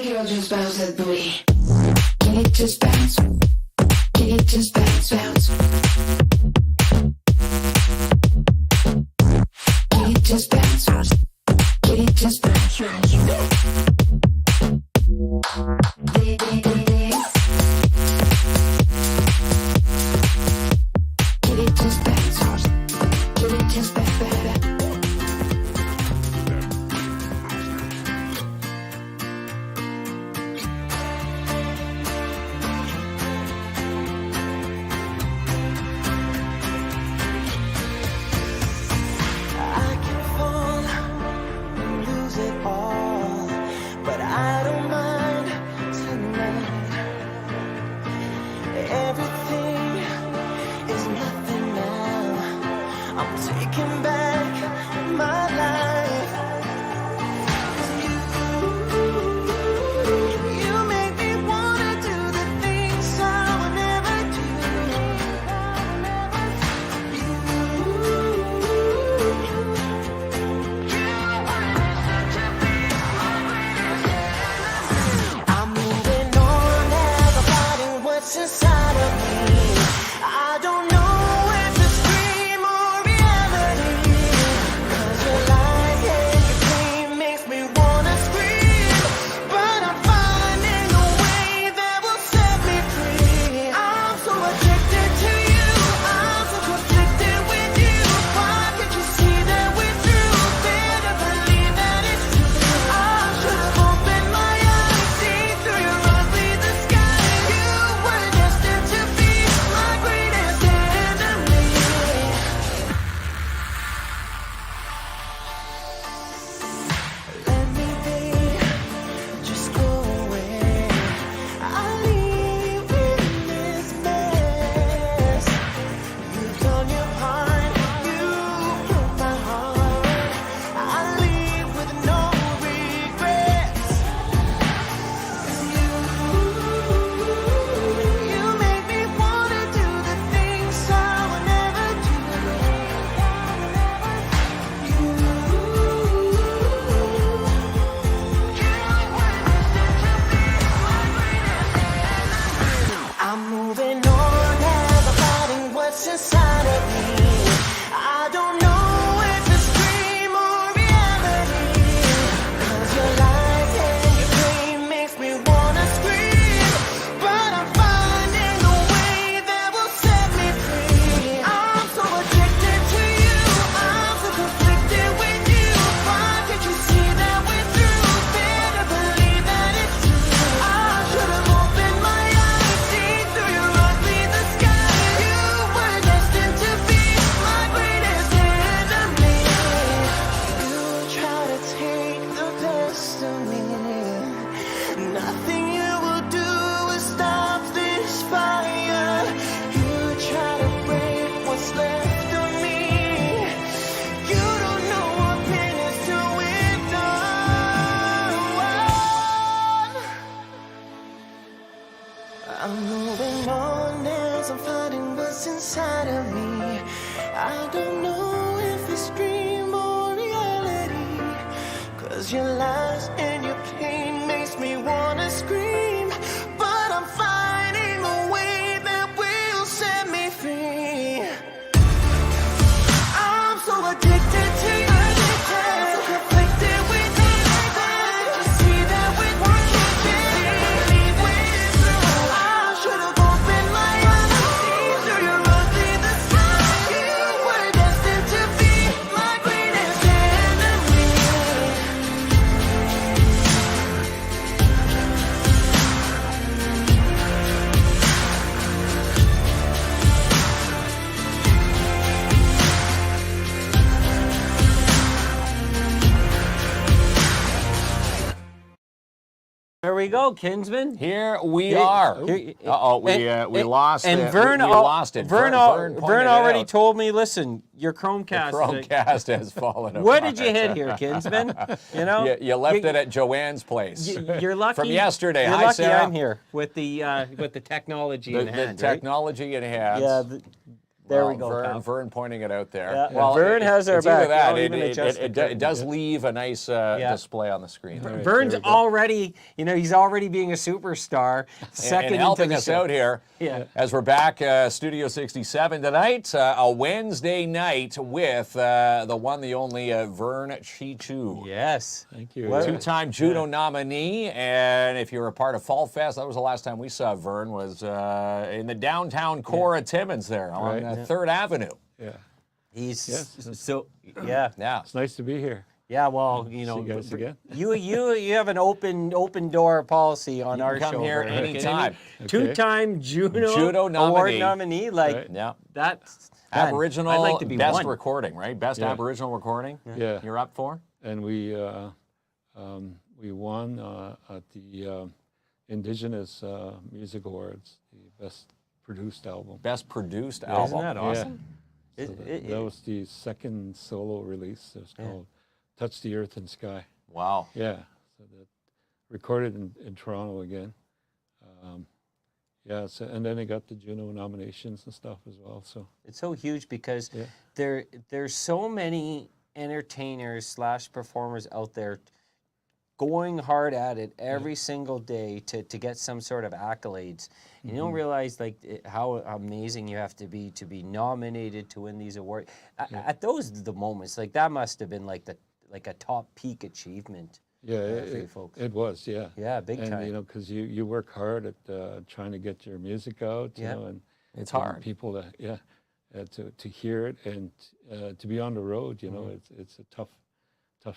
girl, just bounce that booty. Can it just bounce? Can it just bounce, bounce? Can it just bounce? Can it just bounce, bounce? Can it just bounce? Can it just bounce? Taking back my life. You make me wanna do the things I would never do. I'm moving on as I'm fighting what's inside of me. I don't know. I'm moving on as I'm fighting what's inside of me. I don't know if it's dream or reality, 'cause your lies and your pain makes me wanna scream. But I'm finding a way that will set me free. I'm so addicted to you. I'm so conflicted with you. Did you see that with one kiss? There we go, Kinsman. Here we are. Uh-oh, we lost it. And Vern, we lost it. Vern pointed already it out. told me, listen, your Chromecast. The Chromecast has fallen apart. What did you hit here, Kinsman? You know, you left it at Joanne's place. You're lucky. From yesterday. You're Hi, lucky Sarah. I'm here with the technology in hand. The technology in hand. Yeah. There we go, Vern, pal. Vern pointing it out there. Yeah. Well, Vern has our it's either back. that, I'll even adjust the it does leave a nice display on the screen. Right, Vern's there we go. already, he's already being a superstar. Second and helping into the us show. out here as we're back Studio 67 tonight, a Wednesday night with the one, the only Vern Cheechoo. Yes. Thank you. What- Two-time Juno nominee, and if you're a part of Fall Fest, that was the last time we saw Vern, was in the downtown core of Timmins there on Right. 3rd Avenue. Yeah. He's Yes. so, yeah. Yeah. It's nice to be here. Yeah, well, See you guys again. you have an open door policy on our come show. here Vern, okay? anytime. Two-time Juno Juno Award nominee. nominee, like Right. Yeah. that's man, Aboriginal I'd like to be best one. recording, right? Best Yeah. Aboriginal recording. Yeah. You're up for? And we won at the Indigenous Music Awards, the best produced album. Best produced Isn't album. that awesome? So that was the second solo release. It was called Touch the Earth and Sky. Wow. Yeah. So that recorded in Toronto again. Yeah. So, and then they got the Juno nominations and stuff as well. So It's so huge because Yeah. there's so many entertainers / performers out there going hard at it every single day to get some sort of accolades. And you don't realize how amazing you have to be nominated to win these awards. At the moments, like that must have been like a top peak achievement. yeah, for you folks. it was. Yeah. Yeah, big And time. you know, because you work hard at trying to get your music out. You Yeah. know, and It's getting hard. people to hear it and to be on the road. You know, it's a tough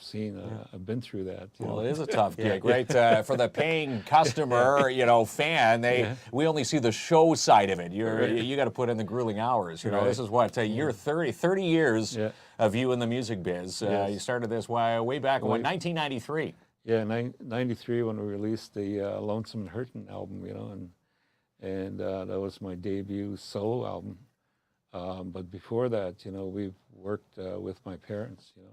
scene. I've been through that. You Well, know. it is a tough gig, right? For the paying customer, fan, we only see the show side of it. You got to put in the grueling hours. You know, Right. this is what year 30 years Yeah. of you in the music biz. Yes. You started this way back in 1993. Yeah, 93 when we released the Lonesome and Hurtin' album, you know, and that was my debut solo album. But before that, you know, we've worked with my parents, you know.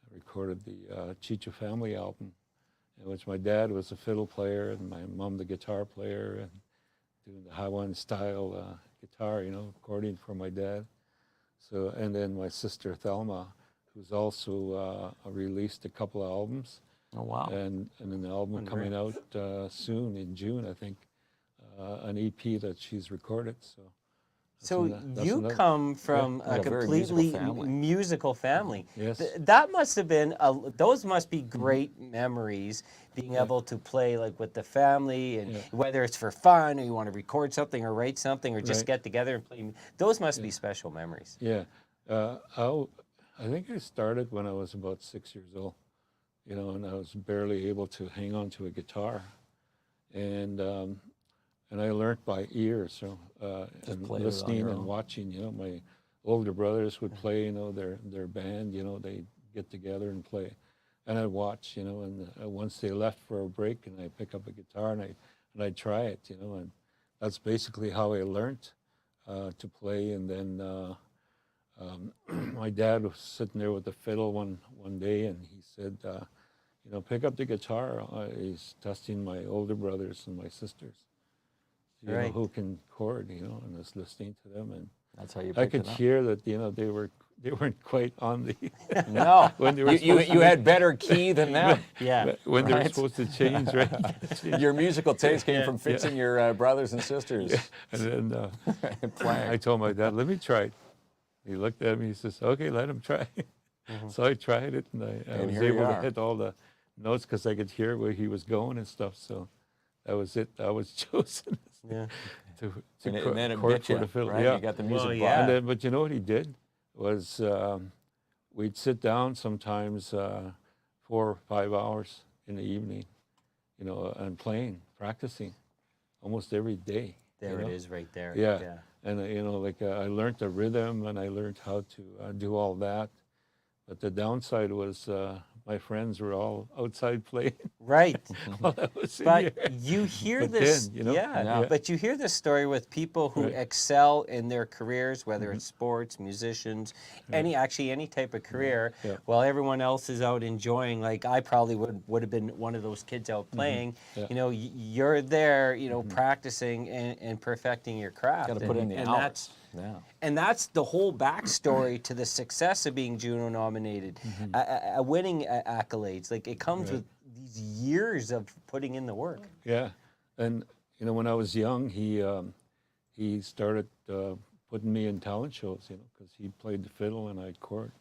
I recorded the Cheechoo Family album, in which my dad was a fiddle player and my mom the guitar player, and doing the Hawaiian style guitar, you know, accordion for my dad. So, and then my sister Thelma, who's also released a couple of albums. Oh, wow. And an album coming out soon in June, I think, an EP that she's recorded. So that's you another- come from a a very completely musical family. musical family. Yes. That must have been those must be great memories, being able to play like with the family, and whether it's for fun or you want to record something or write something or just Right. get together and play. Those must be special memories. Yeah. I think I started when I was about 6 years old, you know, and I was barely able to hang on to a guitar. And I learned by ear, so and play it on listening your and own. watching. You know, my older brothers would play. You know, their band. You know, they get together and play, and I'd watch. You know, and once they left for a break, and I pick up a guitar and I'd try it. You know, and that's basically how I learned to play. And then my dad was sitting there with the fiddle one day, and he said, you know, pick up the guitar. He's testing my older brothers and my sisters. You know, who can chord, you know, and I was listening to them, and That's how you I picked could it up. hear that, you know, they weren't quite on the No, when they were you had better key than them. Yeah. when they were Right. supposed to change, right? Your musical taste came from fixing your brothers and sisters. And then Playing. I told my dad, let me try it. He looked at me, he says, okay, let him try. So I tried it, and I And was here you able to are. hit all the notes because I could hear where he was going and stuff. So that was it. I was chosen Yeah. to And then it chord bit for you, the fiddle. right? Yeah. You got the music Well, bug. yeah. And then, but you know what he did was we'd sit down sometimes 4 or 5 hours in the evening, you know, and playing, practicing almost every day. There you it know? is, right there. Yeah. And, you know, like I learned the rhythm and I learned how to do all that. But the downside was my friends were all outside playing Right. while I was in But here. you hear But this, then, you know, yeah, but you hear this story with people who Right. excel in their careers, whether it's sports, musicians, any type of career, Yeah. while everyone else is out enjoying. Like I probably would have been one of those kids out playing. Yeah. You know, you're there, you know, practicing and perfecting your craft. Gotta put in the and hours. Yeah. And that's the whole backstory to the success of being Juno nominated, winning accolades. Like, it comes with these years of putting in the work. Yeah, and you know, when I was young, he started putting me in talent shows, you know, because he played the fiddle and I chord.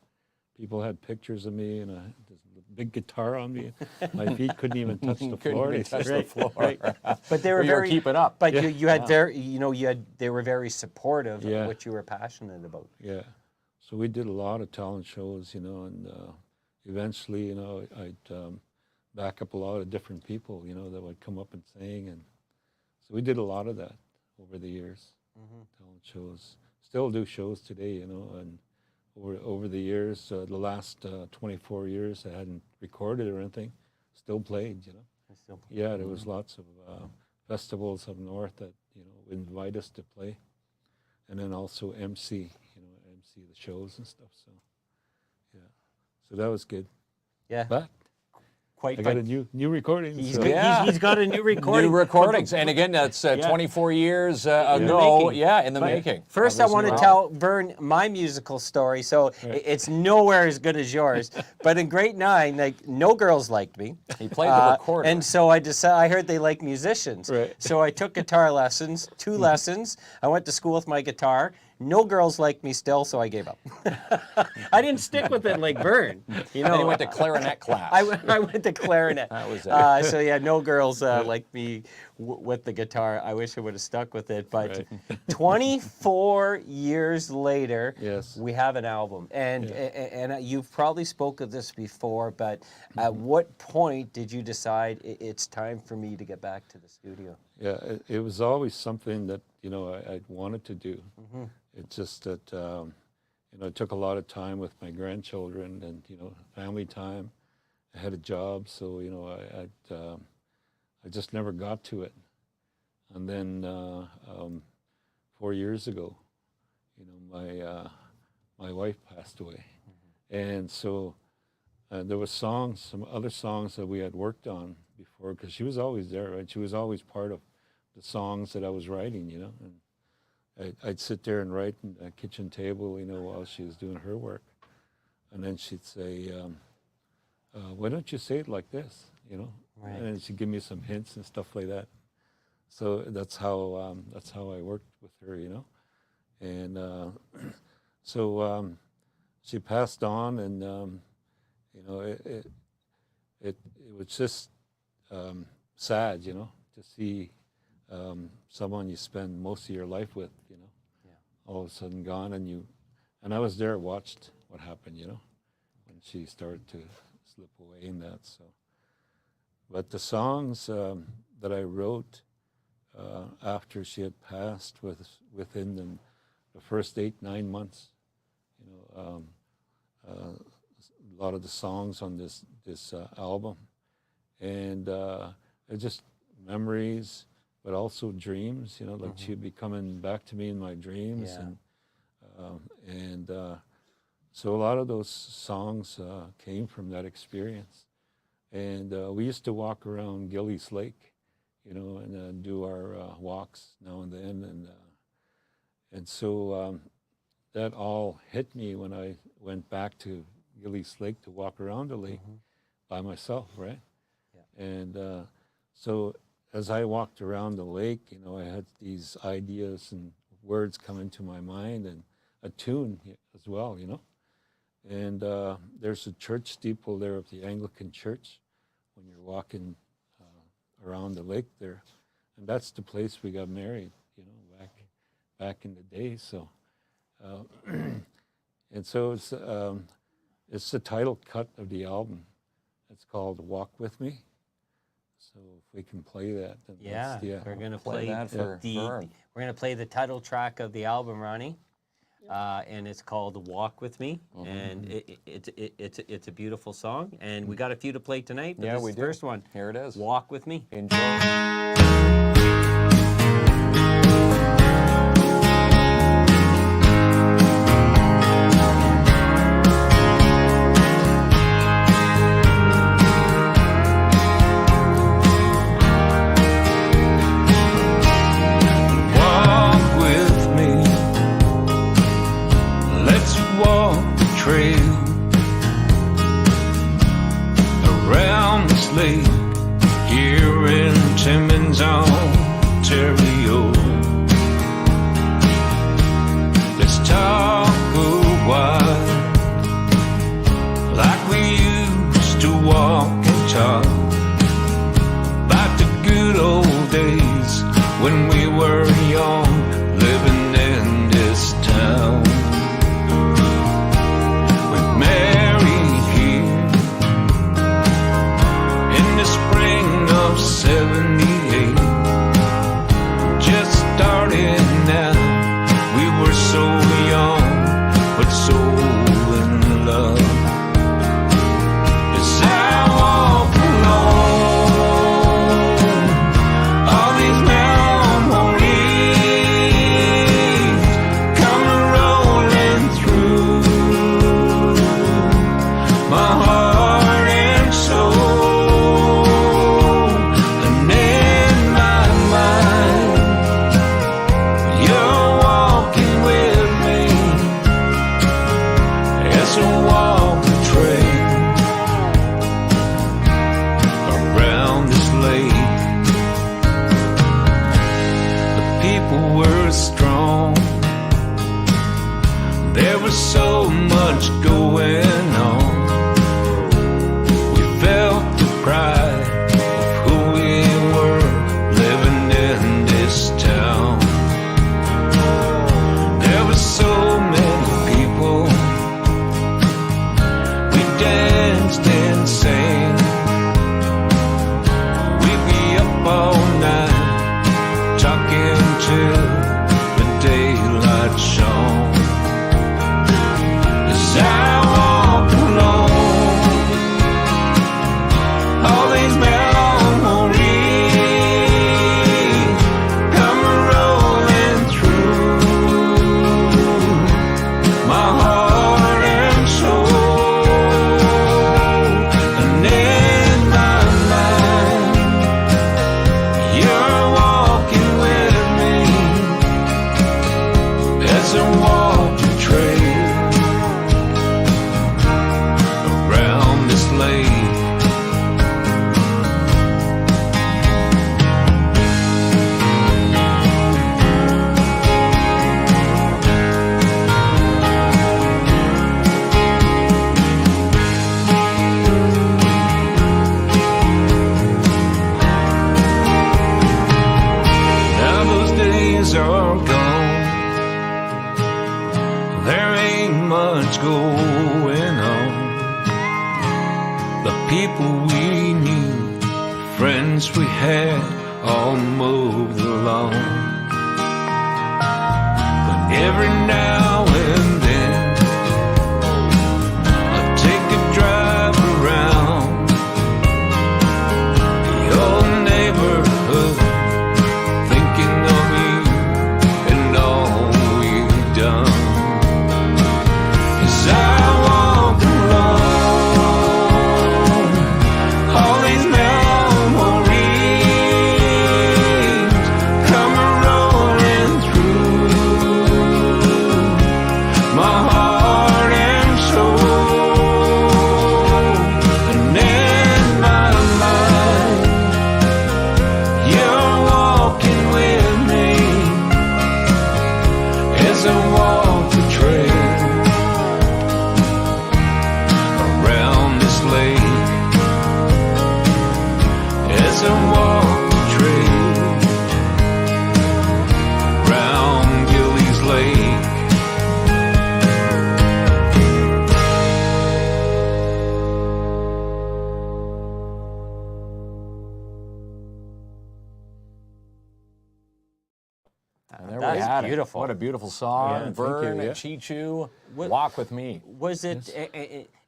People had pictures of me and this big guitar on me. My feet couldn't even touch the floor. Couldn't even touch the floor. But they were But you were very keeping up. But you had they were very supportive of what you were passionate about. Yeah, so we did a lot of talent shows, you know, and eventually, you know, I'd back up a lot of different people, you know, that would come up and sing, and so we did a lot of that over the years. Talent shows, still do shows today, you know, and over the years, the last 24 years, I hadn't recorded or anything, still played, you know. Yeah, there was lots of festivals up north that, you know, would invite us to play, and then also MC, you know, MC the shows and stuff. So, yeah, so that was good. Yeah. But Quite I got a new recording. He's so- got a new recording. New recordings. And again, that's 24 years ago. In the making. First, I want to Obviously. tell Vern my musical story. So it's nowhere as good as yours. But in grade 9, like, no girls liked me. He played the recorder. And so I heard they like musicians. Right. So I took guitar lessons, 2 lessons. I went to school with my guitar. No girls liked me still, so I gave up. I didn't stick with it like Vern. You know, And he went to clarinet class. I went to clarinet. That was it. So yeah, no girls liked me with the guitar. I wish I would have stuck with it. But 24 years later, Yes. we have an album. And you've probably spoke of this before, but at what point did you decide it's time for me to get back to the studio? Yeah, it was always something that, you know, I wanted to do. It's just that, you know, it took a lot of time with my grandchildren and, you know, family time. I had a job, so, you know, I just never got to it. And then 4 years ago, you know, my wife passed away. And so there was some other songs that we had worked on before, because she was always there, right? She was always part of the songs that I was writing, you know. And I'd sit there and write at a kitchen table, you know, while she was doing her work. And then she'd say, why don't you say it like this, you know? Right. And then she'd give me some hints and stuff like that. So that's how I worked with her, you know. And so she passed on, and you know, it was just sad, you know, to see someone you spend most of your life with, you know, all of a sudden gone, and I was there, watched what happened, you know, when she started to slip away in that. So, but the songs that I wrote after she had passed, within the first 8-9 months, you know, a lot of the songs on this album, and it's just memories, but also dreams, you know, like she'd be coming back to me in my dreams. And so a lot of those songs came from that experience. And we used to walk around Gillies Lake, you know, and do our walks now and then. And so that all hit me when I went back to Gillies Lake to walk around the lake by myself, right? Yeah. And so as I walked around the lake, you know, I had these ideas and words come into my mind, and a tune as well, you know. And there's a church steeple there of the Anglican Church when you're walking around the lake there, and that's the place we got married, you know, back in the day. So, and so it's the title cut of the album. It's called "Walk With Me." So if we can play that, then we're gonna play that for Vern. We're gonna play the title track of the album, Ronnie, and it's called "Walk With Me," and it's a beautiful song, and we got a few to play tonight. But this we is do. the first one. Here it is. "Walk With Me." Enjoy. Timmins, Ontario. Let's talk a while, like we used to walk and talk about the good old days when we were young, living in this town. With Mary here in the spring of '78, just starting now. We were so young, but so in love. As I walk alone, all these memories come rolling through my heart and soul, and in my mind, you're walking with me as I walk the trail around this lake. The people were strong. There was so much going on. We felt the pride of who we were, living in this town. There were so many people. We danced and sang. We'd be up all night, talking till the daylight shone. As I walk alone, all these memories come rolling through my heart and soul, and in my mind, you're walking with me as I walk the trail around this lake. Now those days are gone. There ain't much going on. The people we knew, friends we had, all moved along. But every now and then, I take a drive around the old neighborhood, thinking of you and all we've done. As I walk alone, all these memories come rolling through my heart and soul, and in my mind, you're walking with me as I walk the trail around this lake. As I walk the trail around Gillies Lake. And there That we is had beautiful. it. What a beautiful song. Yeah, thank Vern you, yeah. Cheechoo, What- Walk With Me. Was it?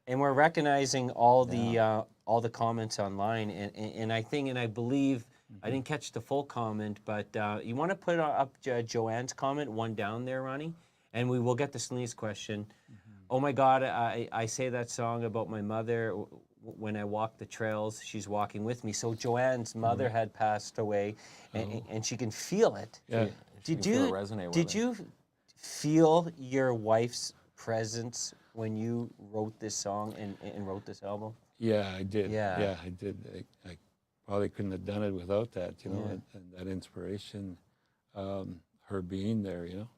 And we're recognizing all the comments online, and I think and I believe I didn't catch the full comment, but you want to put up Joanne's comment, one down there, Ronnie, and we will get to Selene's question. Oh my God, I say that song about my mother. When I walk the trails, she's walking with me. So Joanne's mother had passed away, and she can feel it. Yeah. Did feel it you resonate with did her. you feel your wife's presence when you wrote this song and wrote this album? Yeah, I did. Yeah. Yeah, I did. I probably couldn't have done it without that, you know, and that inspiration, her being there, you know.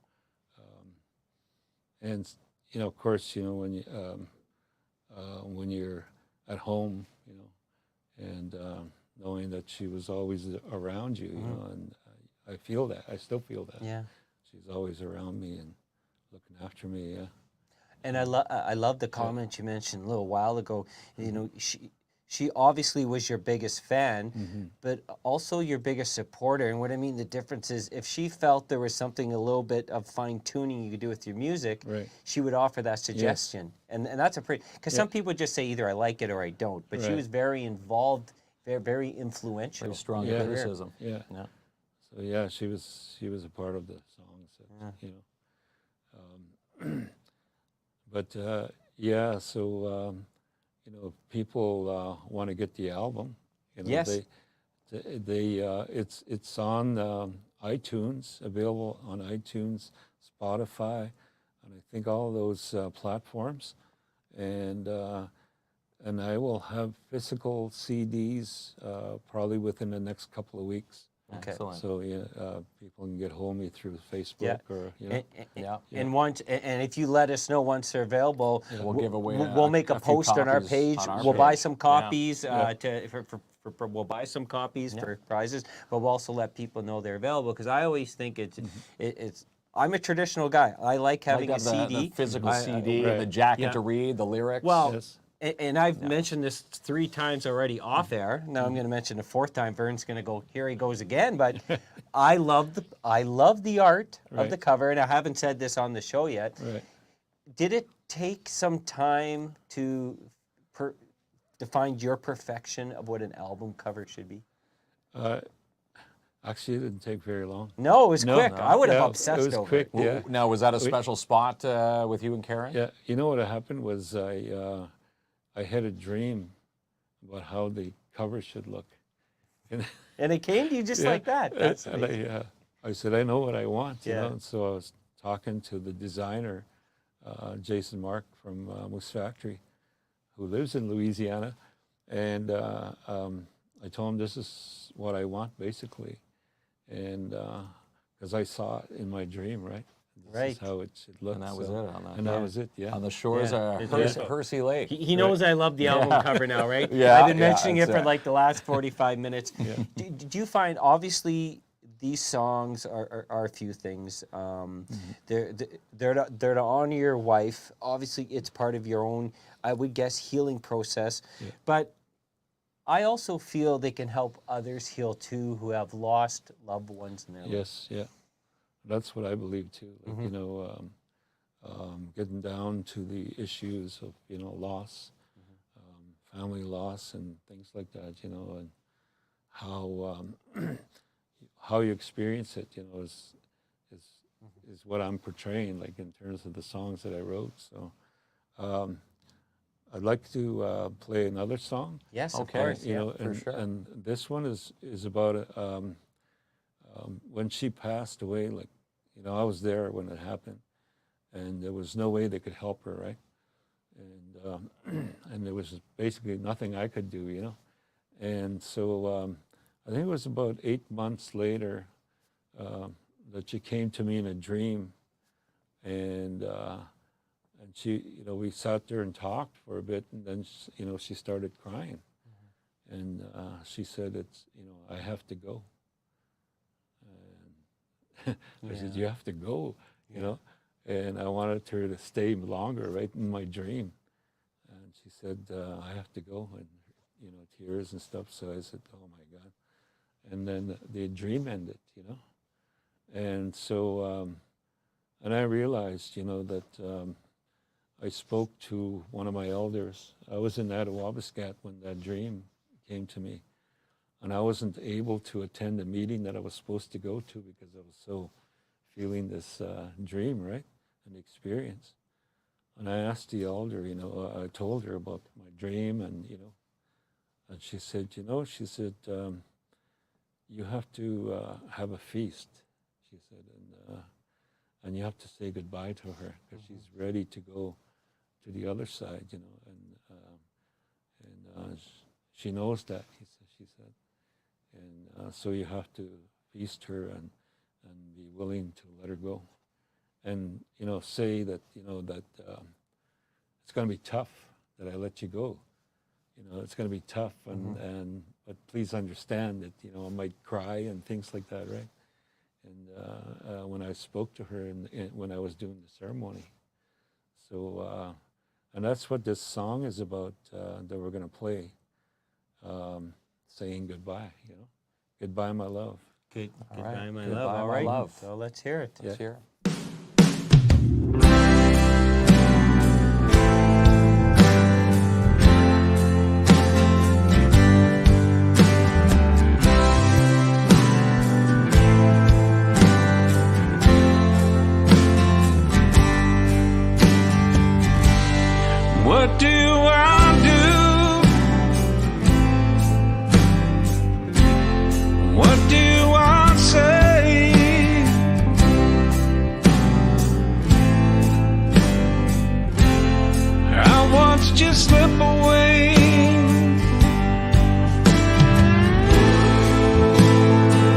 And, you know, of course, you know, when you're at home, you know, and knowing that she was always around you, you know, and I feel that. I still feel that. Yeah. She's always around me and looking after me, yeah. And I love the comment you mentioned a little while ago. You know, she obviously was your biggest fan, but also your biggest supporter. And what I mean, the difference is if she felt there was something a little bit of fine tuning you could do with your music, Right. she would offer that suggestion. And that's a pretty, because some people just say either I like it or I don't, but she Right. was very involved, very, very influential. Very strong in your career. criticism. Yeah. Yeah. So yeah, she was a part of the songs, that, you know. But yeah, so you know, if people want to get the album, you know, Yes. it's on iTunes, available on iTunes, Spotify, and I think all those platforms, and I will have physical CDs probably within the next couple of weeks. Okay. Excellent. So yeah, people can get hold of me through Facebook Yeah. or you know. And once, and if you let us know once they're available, We'll give away we'll make a a few post on our copies page. on our We'll buy page. some copies we'll buy some copies for prizes, but we'll also let people know they're available because I always think it's. I'm a traditional guy. I like having Like a the CD. physical CD and Right. the jacket Yeah. to read, the lyrics. Well, Yes. and I've mentioned this 3 times already off air. Now I'm going to mention the 4th time. Vern's going to go, here he goes again. But I love the art of Right. the cover, and I haven't said this on the show yet. Right. Did it take some time to find your perfection of what an album cover should be? Actually, it didn't take very long. No, it was No, quick. no. I would have Yeah, obsessed it was over quick. it. Yeah. Now, was that a special spot with you and Karen? Yeah, you know what happened was I had a dream about how the cover should look, and And it came to you just like that. That's and amazing. I said I know what I want, you Yeah. know. And so I was talking to the designer, Jason Mark from Moose Factory, who lives in Louisiana, and I told him this is what I want basically, and because I saw it in my dream, right? This Right. is how it should look. And that was it on that. And that was it. Yeah. On the shores Yeah. of Yeah. Hersey Lake. He knows I love the album cover now, right? Yeah, I've been yeah, mentioning it that's for it. like the last 45 minutes. Do you find, obviously, these songs are a few things. They're to honor your wife. Obviously, it's part of your own, I would guess, healing process. But I also feel they can help others heal too who have lost loved ones in their life. Yes, yeah. That's what I believe too. Like, you know, getting down to the issues of, you know, loss, family loss and things like that, you know, and how you experience it, you know, is what I'm portraying, like in terms of the songs that I wrote. So I'd like to play another song. Yes, Okay. of course. You Yeah. know, and, sure. and this one is about when she passed away. Like, you know, I was there when it happened, and there was no way they could help her, right? And and there was basically nothing I could do, you know. And so I think it was about 8 months later that she came to me in a dream, and she, you know, we sat there and talked for a bit, and then you know, she started crying, and she said, "It's, you know, I have to go." And I said, "You have to go," you know, and I wanted her to stay longer, right, in my dream, and she said, "I have to go," and you know, tears and stuff. So I said, "Oh my God," and then the dream ended, you know, and so and I realized, you know, that. I spoke to one of my elders. I was in Attawabascat when that dream came to me, and I wasn't able to attend the meeting that I was supposed to go to because I was so feeling this dream, right, and experience. And I asked the elder, you know, I told her about my dream, and you know, and she said, you know, she said, you have to have a feast, she said, and you have to say goodbye to her because she's ready to go to the other side, you know, and she knows that, she said, and so you have to feast her and be willing to let her go, and say that that it's going to be tough that I let you go. It's going to be tough, and but please understand that I might cry and things like that, right? And when I spoke to her when I was doing the ceremony, so and that's what this song is about that we're going to play, saying goodbye. Goodbye, my love. Goodbye, my Goodbye, love. All my right. love. So let's hear it. Let's hear it. What do I do? What do I say? I watched you slip away.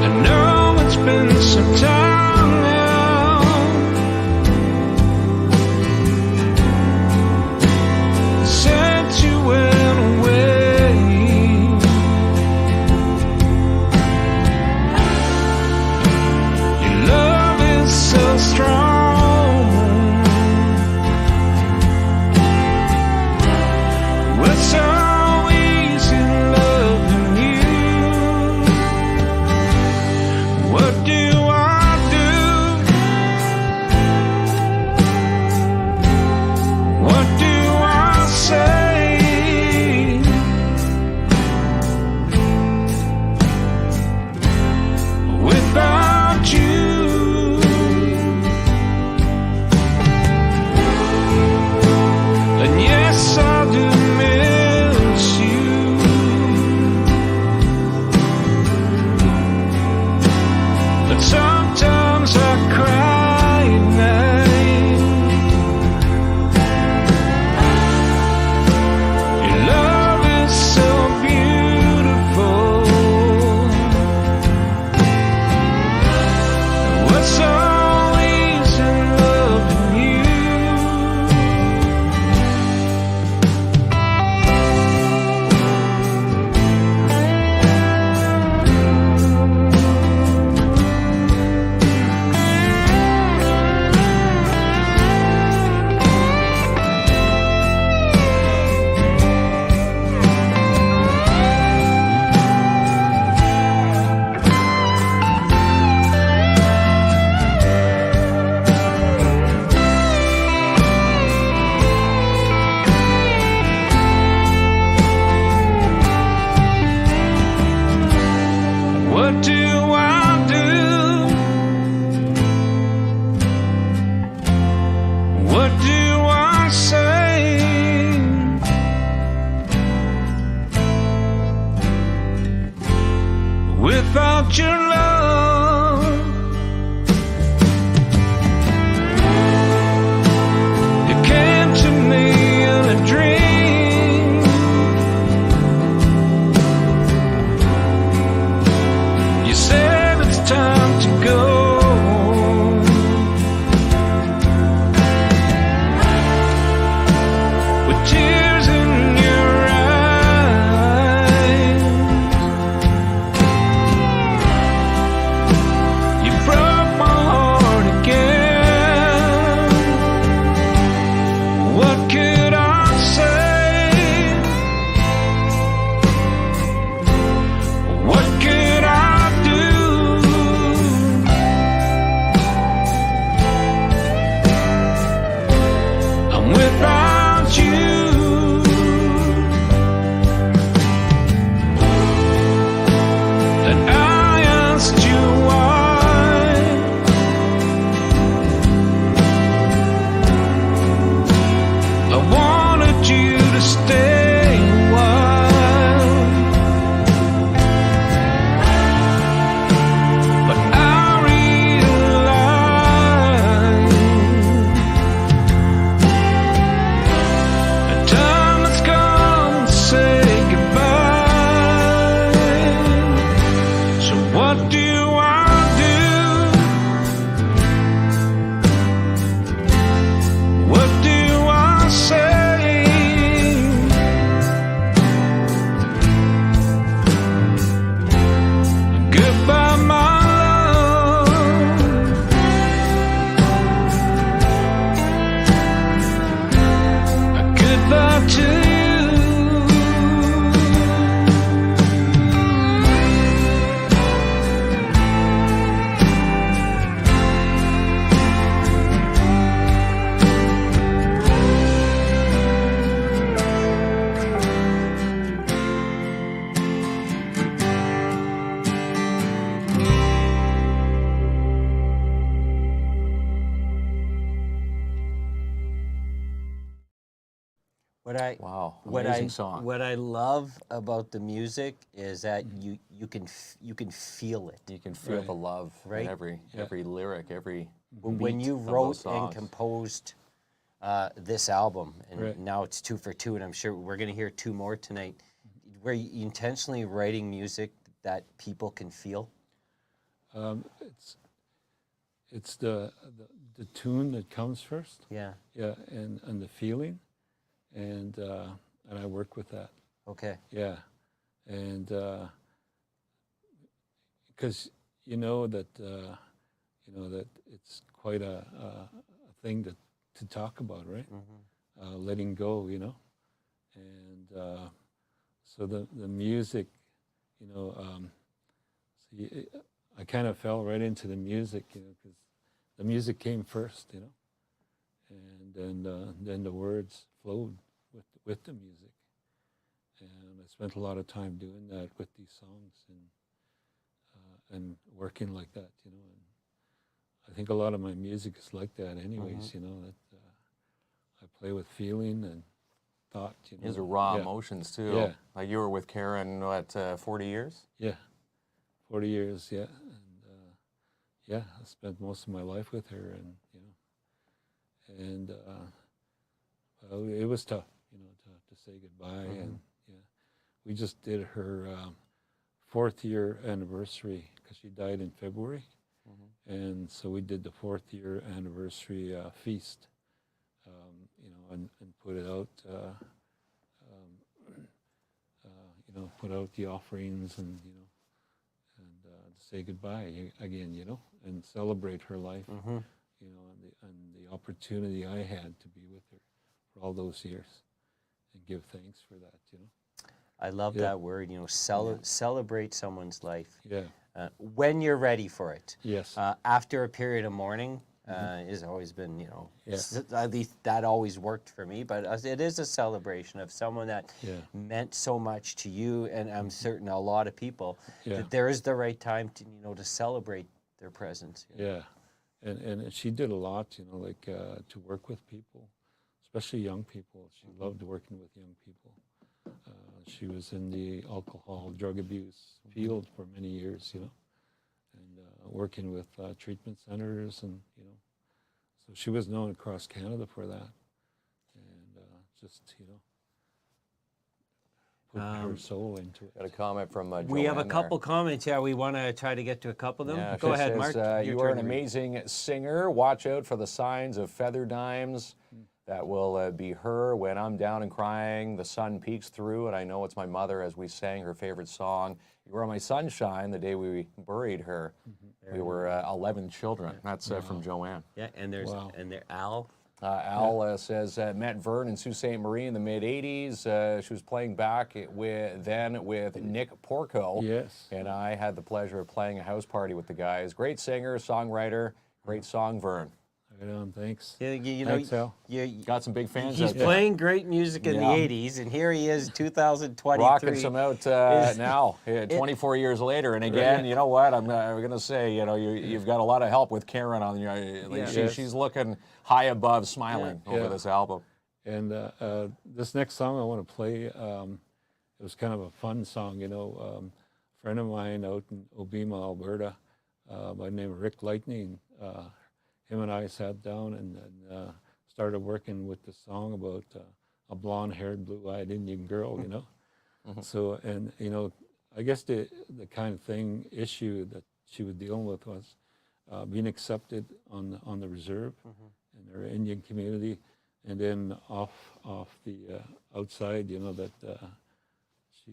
I know it's been some time now since you went away. Your love is so strong. We're so easy loving you. What do I do? What do I say? Without you, and yes, I do miss you. But sometimes I cry at night. Your love is so beautiful. We're so easy loving you. What do I do? What do I say? Without your love, you came to me in a dream. You said it's time to go. With tears in your eyes, you broke my heart again. What could I say? What could I do? do I do? What do I say? Goodbye, my love. Goodbye to you. Wow, what amazing song. What I love about the music is that you can feel it. You can feel the love Right. in every lyric, every When beat you of those wrote and songs. composed this album, and Right. now it's 2 for 2, and I'm sure we're going to hear 2 more tonight. Were you intentionally writing music that people can feel? It's the tune that comes first. Yeah. Yeah, and the feeling, and I work with that. Okay. Yeah, and because you know that it's quite a thing to talk about, right? Letting go, you know, and so the music, you know, I kind of fell right into the music, you know, because the music came first, you know, and then the words flowed with the music, and I spent a lot of time doing that with these songs and working like that, you know, and I think a lot of my music is like that, anyways, you know, that I play with feeling and thought, you know. These are raw Yeah. emotions too. Yeah. Like you were with Karen, what, 40 years? Yeah, 40 years, yeah. And yeah, I spent most of my life with her, and, you know, and well, it was tough, you know, to say goodbye. And yeah, we just did her 4th year anniversary, because she died in February. And so we did the 4th year anniversary feast, you know, and put it out, you know, put out the offerings, and, you know, and say goodbye again, you know, and celebrate her life, you know, and the opportunity I had to be with her for all those years, and give thanks for that, you know. I love that word, you know, celebrate someone's life. Yeah. When you're ready for it. Yes. After a period of mourning has always been, you know, at least that always worked for me, but it is a celebration of someone that meant so much to you, and I'm certain a lot of people, that there is the right time to, you know, to celebrate their presence. You know? Yeah. And she did a lot, you know, like to work with people, especially young people. She loved working with young people. She was in the alcohol, drug abuse field for many years, you know, and working with treatment centers, and, you know, so she was known across Canada for that, and just, you know, put her soul into it. Got a comment from We have a Joanne couple comments. Yeah, we want to try to get to a couple of them. Yeah, Go she ahead, says, Mark. Your you are turn an to read. amazing singer. Watch out for the signs of feather dimes. That will be her when I'm down and crying. The sun peeks through, and I know it's my mother as we sang her favorite song. You were my sunshine the day we buried her. We were 11 children. That's from Joanne. Yeah, and there's Al. Al says, met Vern and Sault Ste. Marie in the mid-'80s. She was playing back with Nick Porco. Yes. And I had the pleasure of playing a house party with the guys. Great singer, songwriter, great song, Vern. Right on, thanks. Yeah, you know, Thanks, Al. Got some big fans he's out there. playing great music in the Yeah. 80s, and here he is, 2023. Rocking some out now, 24 years later. And again, you know what? I'm going to say, you know, you've got a lot of help with Karen on your. She's looking high above, smiling over this album. And this next song I want to play, it was kind of a fun song, you know. A friend of mine out in Obima, Alberta, by the name of Rick Lightning, him and I sat down and started working with the song about a blonde-haired, blue-eyed Indian girl, you know. So, and, you know, I guess the kind of issue that she was dealing with was being accepted on the reserve in her Indian community, and then off the outside, you know, that she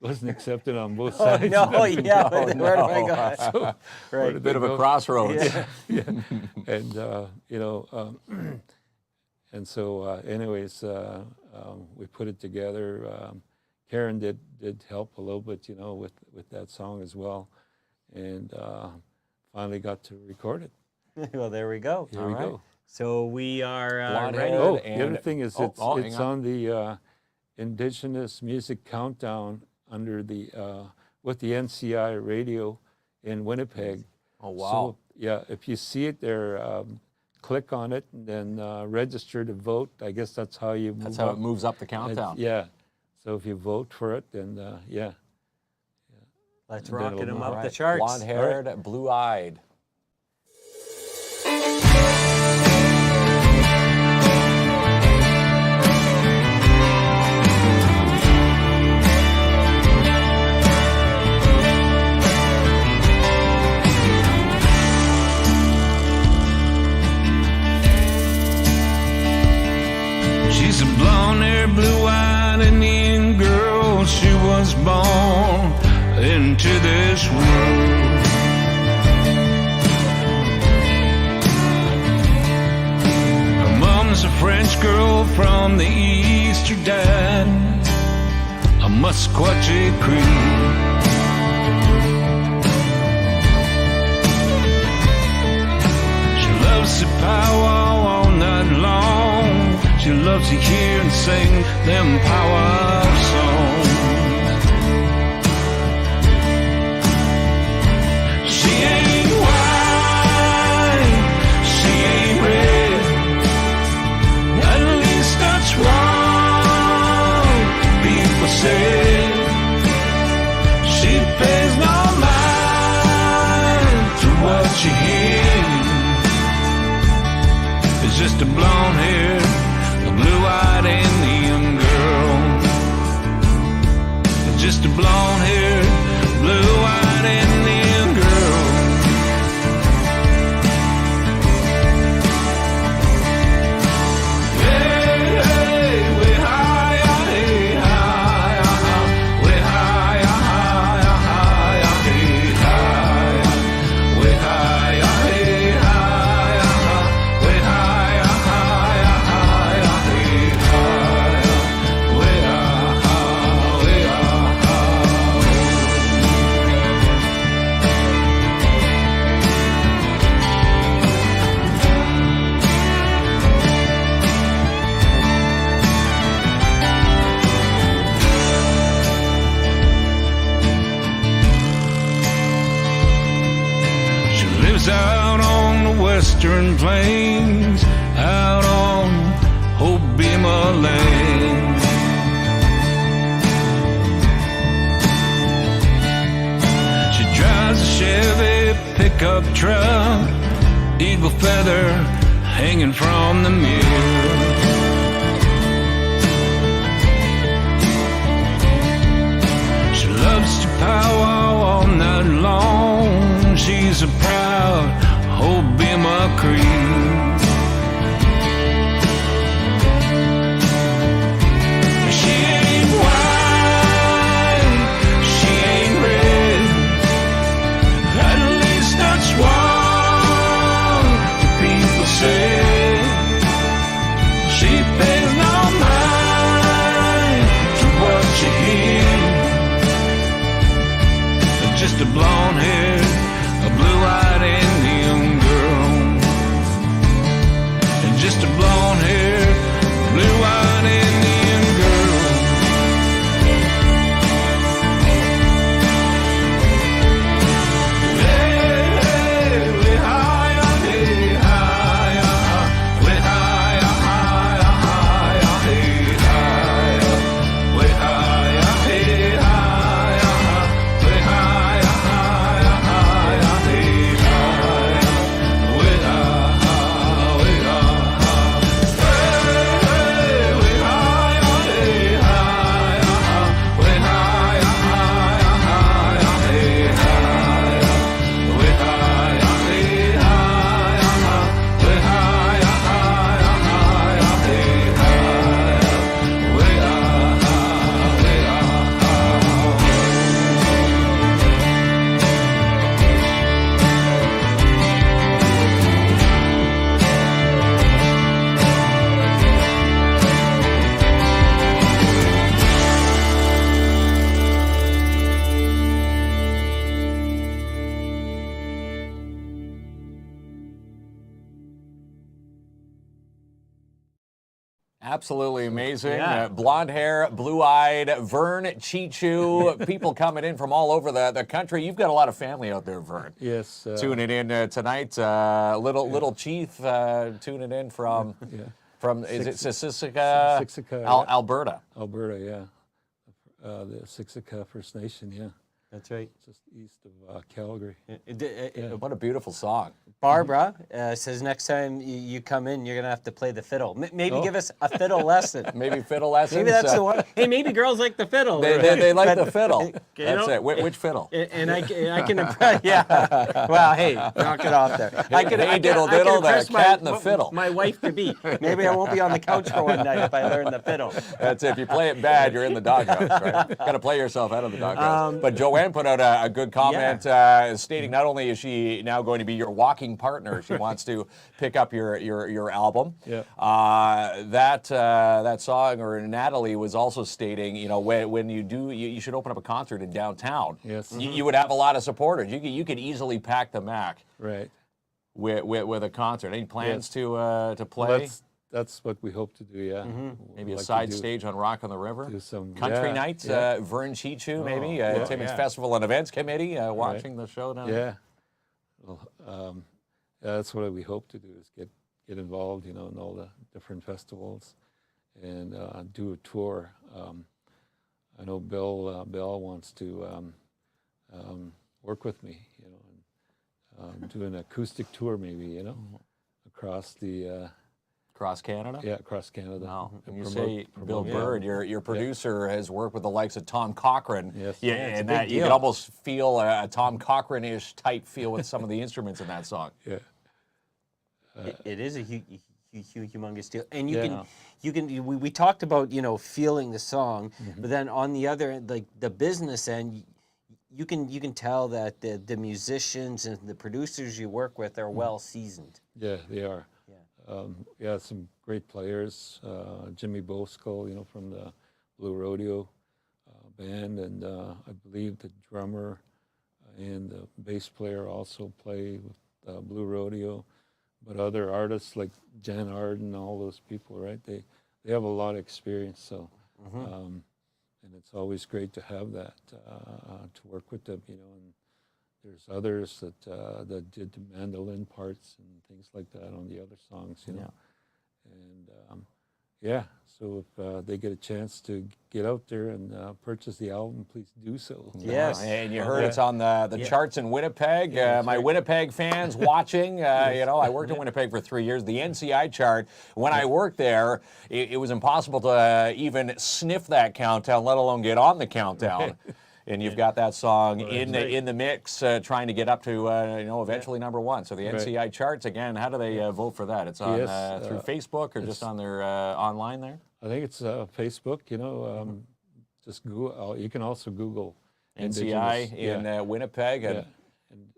wasn't accepted on both sides. No, yeah, but where do I go? So, Right. A bit of a crossroads. yeah. And you know, and so anyways, we put it together. Karen did help a little bit, you know, with that song as well, and finally got to record it. Well, there we go. Here we go. So we are Blonde ready. hair. Oh, And- the other thing is hang it's on. on the Indigenous Music Countdown under the with the NCI radio in Winnipeg. Oh, wow. So yeah, if you see it there, click on it and then register to vote. I guess that's how you. That's move how up. it moves up the countdown. Yeah. So if you vote for it, then yeah. Let's And then rocket it'll them move. up All the right. charts. Blonde-haired, blue-eyed. She's a blonde-haired, blue-eyed Indian girl. She was born into this world. Her mom's a French girl from the east. Her dad, a Musquatchie Cree. She loves to powwow all night long. She loves to hear and sing them power songs. She ain't white, she ain't red. At least that's what people say. She pays no mind to what she hears. It's just a blonde-haired, blue-eyed Indian girl. Just a blonde-haired, blue-eyed Indian girl. Hey, hey, way high, hey, high, way high, hey, high, way high, hey, high, way high, She lives out on the western plains, out on Hobima Lane. She drives a Chevy pickup truck, eagle feather hanging from the mirror. She loves to powwow all night long. She's a proud Hobima Cree. She ain't white, she ain't red. At least that's what the people say. She pays no mind to what she hears. Just a blonde-haired, a blue-eyed Indian girl. And just a blonde-haired, blue-eyed Indian girl. Hey, hey, way high, hey, high, way high, hey, high, way high, hey, high, way high, hey, high, way high, way high. Absolutely amazing. Yeah. Blonde hair, blue-eyed, Vern Cheechoo, people coming in from all over the country. You've got a lot of family out there, Vern. Yes. Tuning in tonight. Little Chief tuning in from, is it Siksika? Siksika, Alberta. Alberta, yeah. The Siksika First Nation, yeah. That's right. Just east of Calgary. What a beautiful song. Barbara says next time you come in, you're gonna have to play the fiddle. Maybe give us a fiddle lesson. Maybe fiddle lessons. Maybe that's the one. Hey, maybe girls like the fiddle. They like the fiddle. You That's know, it. Which fiddle? And I can impress. Yeah. Well, hey, knock it off there. Hey, diddle, diddle, the cat and the fiddle. My wife to be. Maybe I won't be on the couch for one night if I learn the fiddle. That's it. If you play it bad, you're in the doghouse, right? Got to play yourself out of the doghouse. But Joanne put out a good comment stating not only is she now going to be your walking partner, she wants to pick up your album. Yeah. That song, or Natalie was also stating, you know, when you do, you should open up a concert in downtown. Yes. You would have a lot of supporters. You could easily pack the Mac. Right. With a concert. Any plans Yes. to play? Well, that's what we hope to do, yeah. Maybe a Like to side do- stage on Rock on the River? do some- Country yeah, nights? yeah. Vern Cheechoo, maybe? yeah, Timmins yeah. Festival and Events Committee watching the show down there? Yeah. Well, yeah, that's what we hope to do, is get involved, you know, in all the different festivals and do a tour. I know Bill wants to work with me, you know, and do an acoustic tour maybe, you know, across the Across Canada? across Canada. Wow. And you Promote- say Bill promote- Bird, your producer, has worked with the likes of Tom Cochrane. Yes. Yeah, Yeah, it's a and big that you deal. can almost feel a Tom Cochrane-ish type feel with some of the instruments in that song. Yeah. It is a humongous deal, and we talked about, you know, feeling the song, but then on the other end, like the business end, you can tell that the musicians and the producers you work with are well seasoned. Yeah, they are. Yeah. Some great players. Jimmy Bosco, you know, from the Blue Rodeo band, and I believe the drummer and the bass player also play with Blue Rodeo. But other artists like Jan Arden, all those people, right? They have a lot of experience. So, and it's always great to have that to work with them, you know. And there's others that did the mandolin parts and things like that on the other songs, you know. And so if they get a chance to get out there and purchase the album, please do so. Yes. And you heard it's on the charts in Winnipeg. that's My right. Winnipeg fans watching, you know, I worked in Winnipeg for 3 years. The NCI chart, when I worked there, it was impossible to even sniff that countdown, let alone get on the countdown. And you've got that song in the mix, trying to get up to you know, eventually number one. So the NCI charts, again, how do they vote for that? It's on Yes, through Facebook or just on their online there? I think it's Facebook, you know. Just Google. You can also Google NCI Indigenous- in Winnipeg, and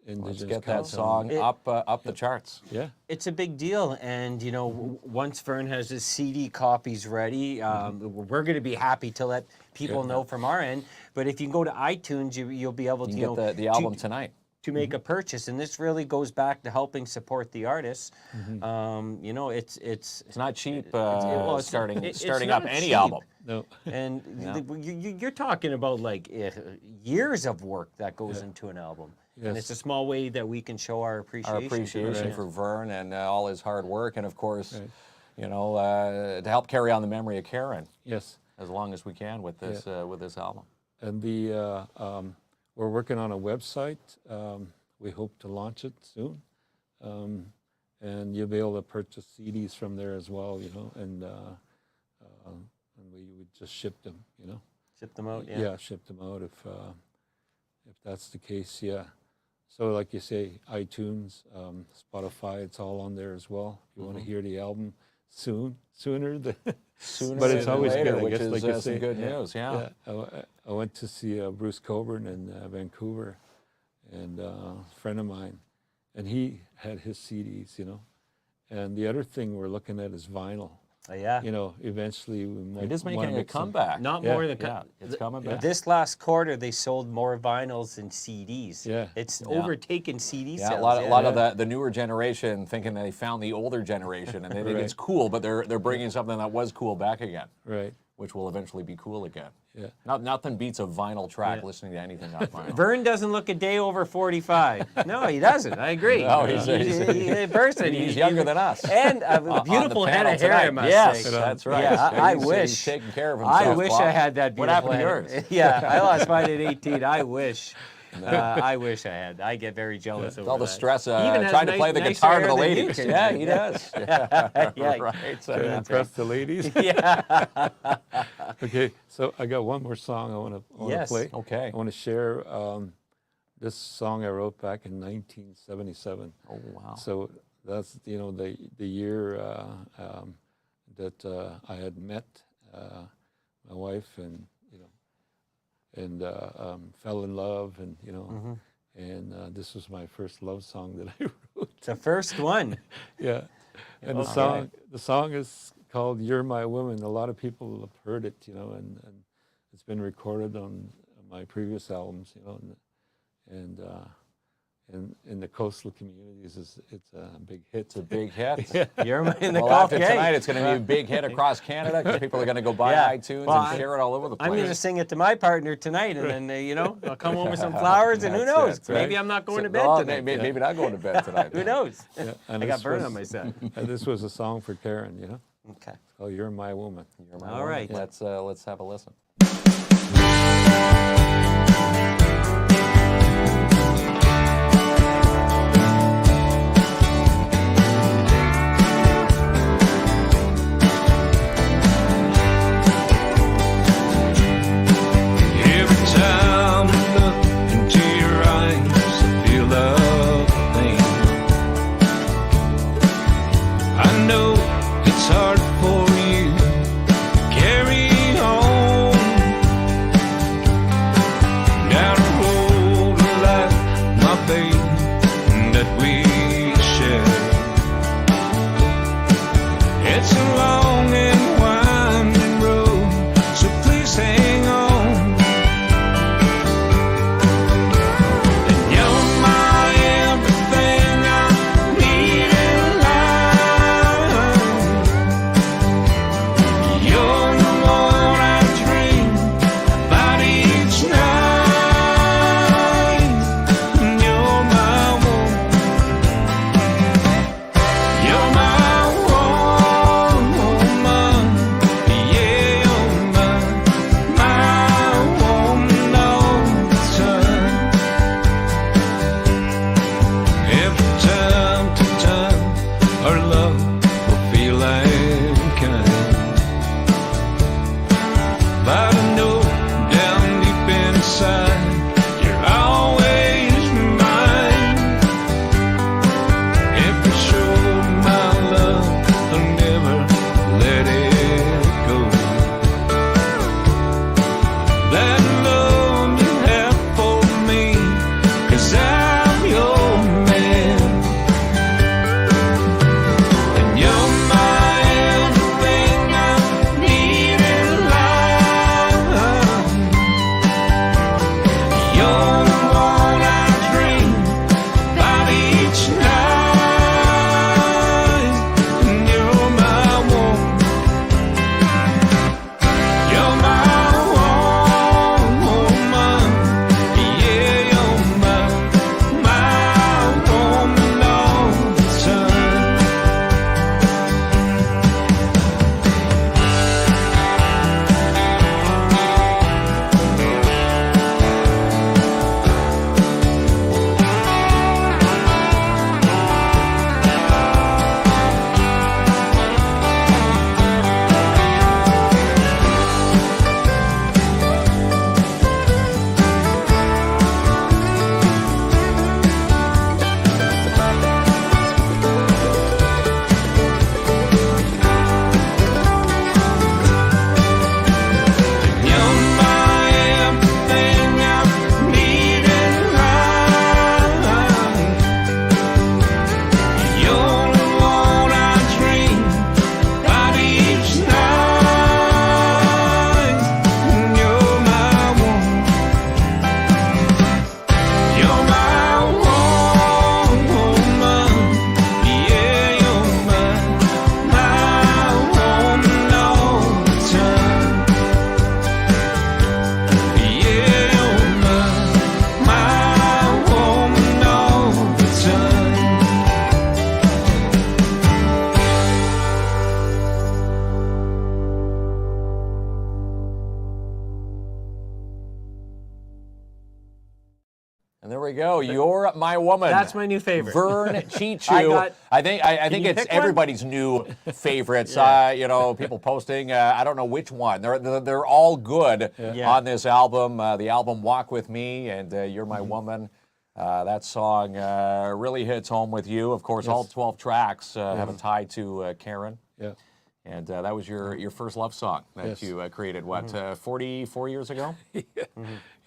and let's Indigenous get that Council. song up the charts. Yeah. It's a big deal, and you know, once Vern has his CD copies ready, we're going to be happy to let people know from our end. But if you go to iTunes, you'll be able to You can get the album tonight. to make a purchase, and this really goes back to helping support the artists. You know, it's It's not cheap well, it's starting not up any cheap. album. No. And you're talking about like years of work that goes into an album. And Yes. it's a small way that we can show our appreciation. Our appreciation to for Vern and all his hard work, and of course, Right. you know, to help carry on the memory of Karen Yes. as long as we can with this album. And we're working on a website. We hope to launch it soon. And you'll be able to purchase CDs from there as well, you know, and we would just ship them, you know. Ship them out, Yeah, ship them out if that's the case, yeah. So like you say, iTunes, Spotify, it's all on there as well. If you want to hear the album sooner than Sooner but it's than always later, good, I which guess, is like you some say. good news. Yeah. I went to see Bruce Coburn in Vancouver, and a friend of mine, and he had his CDs, you know. And the other thing we're looking at is vinyl. Yeah. you know, eventually we might It is wanna making a make some- comeback. Not Yeah. more than Yeah, it's coming back. this last quarter. They sold more vinyls than CDs. Yeah. It's overtaken CD Yeah, sales. a lot of the newer generation thinking they found the older generation and they think it's cool, but they're bringing something that was cool back again, Right. which will eventually be cool again. Yeah. Nothing beats a vinyl track listening to anything on vinyl. Vern doesn't look a day over 45. No, he doesn't. I agree. No, he's a person. He's younger than us. And a On beautiful the head panel of hair, I tonight. must Yes, say. that's right. Yeah, I He's wish. taking care of himself. I wish Bob. I had that beautiful What happened to head. yours? Yeah, I lost mine at 18. I wish. I wish I had. I get very jealous over All the that. stress He even has trying to play the nicer guitar to hair the than you ladies. can. Yeah, he does. Yeah. Right. To impress the ladies. Yeah. Okay, so I got one more song I want to Yes. play. Okay. I want to share this song I wrote back in 1977. Oh, wow. So that's, you know, the year that I had met my wife, and you know, and fell in love, and you know, and this was my first love song that I wrote. It's the first one. Yeah, and Okay. the song is called "You're My Woman." A lot of people have heard it, you know, and it's been recorded on my previous albums, you know, and in the coastal communities, it's a big hit. It's a big hit. You're in the Well, golf after gang. tonight, it's going to be a big hit across Canada because people are going to go buy Yeah. iTunes Well, and share it all over the place. I'm going to sing it to my partner tonight, and then, you know, I'll come home with some flowers, and who knows? That's right. Maybe I'm not going to bed No, tonight. Maybe not going to bed tonight. Who knows? Yeah, and I got this burned was- on my set. And this was a song for Karen, you know. Okay. Oh, You're My Woman. You're my All woman. right. Let's have a listen. Every time I look into your eyes, I feel a thing. I know it's hard for you to carry on. go. You're My Woman. That's my new favorite. Vern Cheechoo. I think you it's pick one? everybody's new favorites. Yeah. You know, people posting. I don't know which one. They're all good Yeah. on this album. The album Walk With Me and You're My Woman. That song really hits home with you. Of course, all 12 tracks have a tie to Karen. Yeah. And that was your first love song that Yes. you created, what, 44 years ago?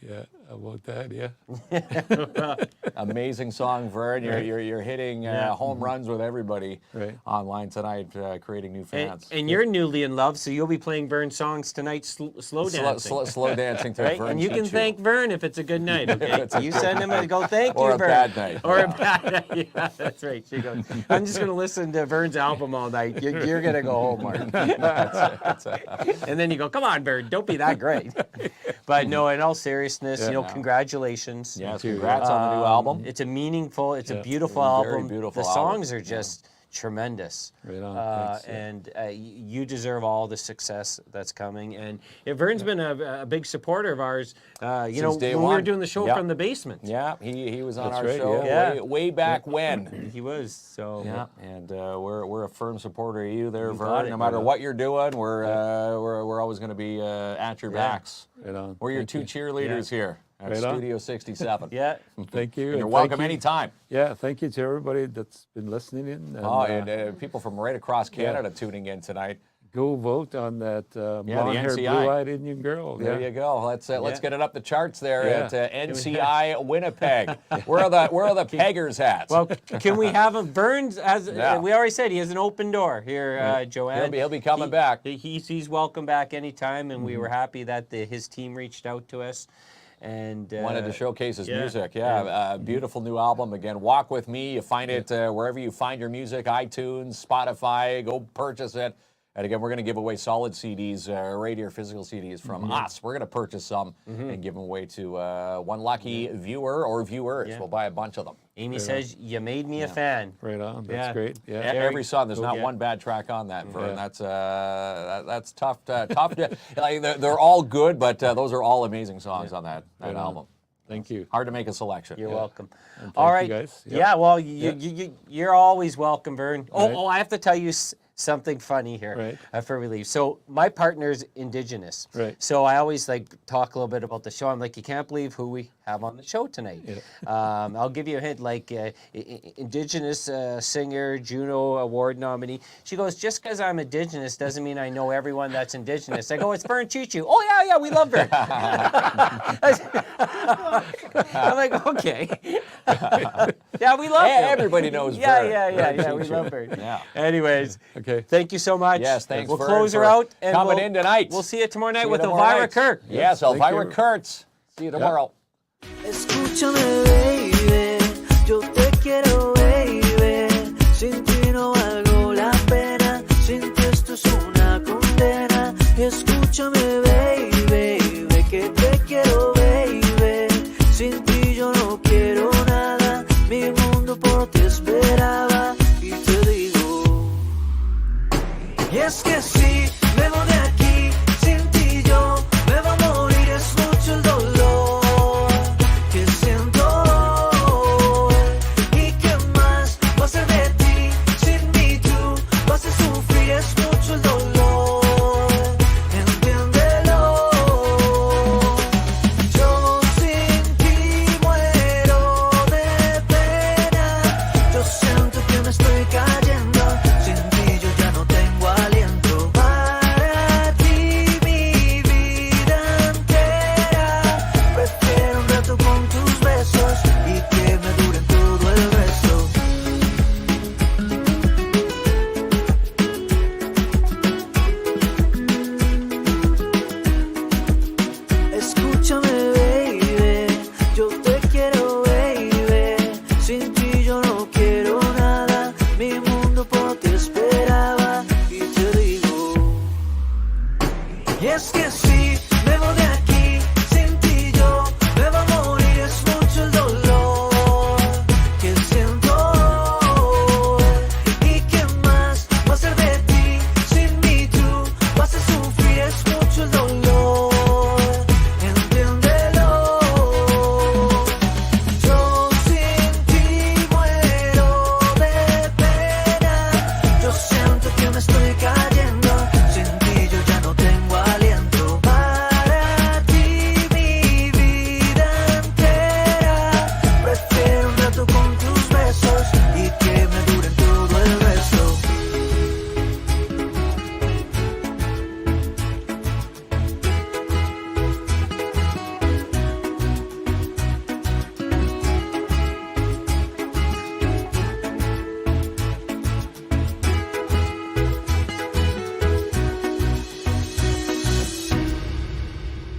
Yeah, about that, yeah. Amazing song, Vern. You're hitting home runs with everybody online tonight, creating new fans. And you're newly in love, so you'll be playing Vern songs tonight, slow dancing. Slow dancing to Right? Vern And you can Cheechoo. thank Vern if it's a good night, okay? You send him a go, thank Or you, a Vern. bad night. Or a bad night. Yeah, that's right. She goes, I'm just going to listen to Vern's album all night. You're going to go home, Mark. And then you go, come on, Vern, don't be that great. But no, in all seriousness, congratulations. Yes, congrats on the new album. It's a meaningful, it's a beautiful Very album. beautiful The album. songs are just tremendous. Right on, thanks, yeah. And you deserve all the success that's coming. And Vern's been a big supporter of ours. You know, day when we were one. doing the show Yep. from the basement. Yeah, he was on That's our right, show yeah. way back when. He was. So Yeah, and we're a firm supporter of you there, got Vern. it. No matter what you're doing, we're always going to be at your backs. Right on. We're your Thank two you. cheerleaders here at Right on. Studio 67. yeah. Thank you. You're and welcome thank you. anytime. Yeah, thank you to everybody that's been listening in. And, And people from right across Canada tuning in tonight. go vote on that the blonde-haired, NCI. blue-eyed Indian girl. There you go. Let's get it up the charts there Yeah. at NCI Winnipeg. Where are the peggers at? Well, can we have him? Vern's, as Yeah. we already said, he has an open door here, Joanne. He'll be coming back. He's welcome back anytime, and we were happy that his team reached out to us. And wanted to showcase his yeah. music. Yeah, beautiful new album. Again, Walk With Me. You find it wherever you find your music, iTunes, Spotify. Go purchase it. And again, we're going to give away solid CDs, right here, physical CDs from us. We're going to purchase some and give them away to one lucky viewer or viewers. Yeah. We'll buy a bunch of them. Amy says, you made me a fan. Right on. That's Yeah. great. Yeah. Every song, there's not yeah. one bad track on that, Vern. Yeah. That's tough. Tough. Like, they're all good, but those are all amazing songs on that Right on. album. Thank you. Hard to make a selection. You're welcome. And All thank right. you guys. Yep. Yeah, well, you're always welcome, Vern. Right. Oh, I have to tell you something funny here Right. Before we leave. So my partner's Indigenous. Right. So I always talk a little bit about the show. I'm like, you can't believe who we have on the show tonight. Yeah. I'll give you a hint, Indigenous singer, Juno Award nominee. She goes, just because I'm Indigenous doesn't mean I know everyone that's Indigenous. I go, it's Vern Cheechoo. Oh, yeah, we love Vern. I'm like, okay. Yeah, we love him. Everybody knows Vern. Yeah, we love Vern. Yeah. Anyways, Okay. thank you so much. Yes, thanks, We'll Vern, close her for out. And coming we'll- in tonight. We'll see you tomorrow night See you with tomorrow Elvira night. Kirk. Yes, Thank Elvira you. Kurtz. See you tomorrow. Escúchame, baby.